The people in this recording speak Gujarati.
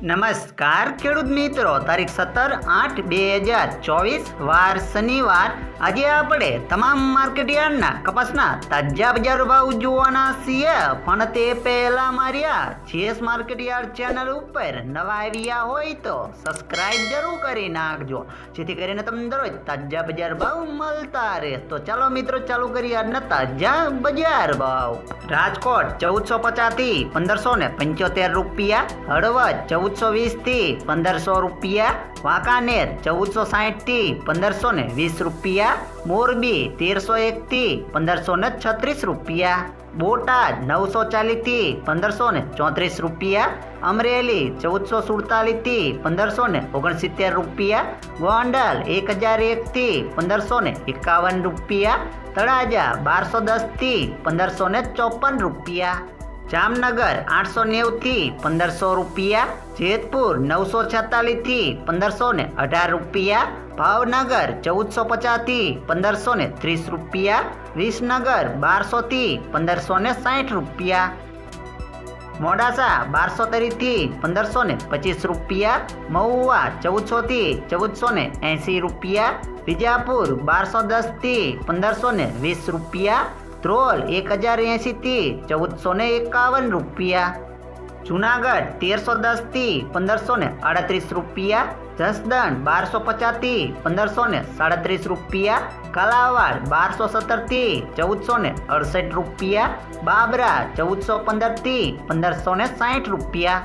નમસ્કાર ખેડૂત મિત્રો, તારીખ 17/8/2024 વાર શનિવાર. આજે આપણે તમામ માર્કેટયાર્ડના કપાસના તાજા બજાર ભાવ જોવાના છીએ. પણ તે પહેલા મારી આ જેએસ માર્કેટયાર્ડ ચેનલ ઉપર નવા આવ્યા હોય તો સબસ્ક્રાઇબ જરૂર કરી નાખજો, જેથી કરીને તમને દરરોજ તાજા બજાર ભાવ મળતા રહે. તો ચાલો મિત્રો, ચાલુ કરીએ આજના તાજા બજાર ભાવ. રાજકોટ 1450 થી 1575 રૂપિયા, હળવદ 1420 થી 1500 રૂપિયા, વાંકાનેર 1460 થી 1520 રૂપિયા, મોરબી 1301 થી 1536 રૂપિયા, બોટાદ 940 થી 1534 રૂપિયા, અમરેલી 1447 થી 1569 રૂપિયા, ગોંડલ 1001 થી 1551 રૂપિયા, તળાજા 1210 થી 1554 રૂપિયા, જામનગર 890 થી 1500 રૂપિયા, જેતપુર 946 થી 1518 રૂપિયા, ભાવનગર 1450 થી 1530 રૂપિયા, વિસનગર 1200 થી 1560 રૂપિયા, મોડાસા 1230 થી 1525 રૂપિયા, મહુવા 1400 થી 1480 રૂપિયા, વિજાપુર 1210 થી 1520 રૂપિયા, ધ્રોલ 1080 થી 1451 રૂપિયા, જુનાગઢ 1310 થી 1538 રૂપિયા, જસદણ 1250 થી 1537 રૂપિયા, કાલાવાડ 1217 થી 1468 રૂપિયા, બાબરા 1415 થી 1560 રૂપિયા.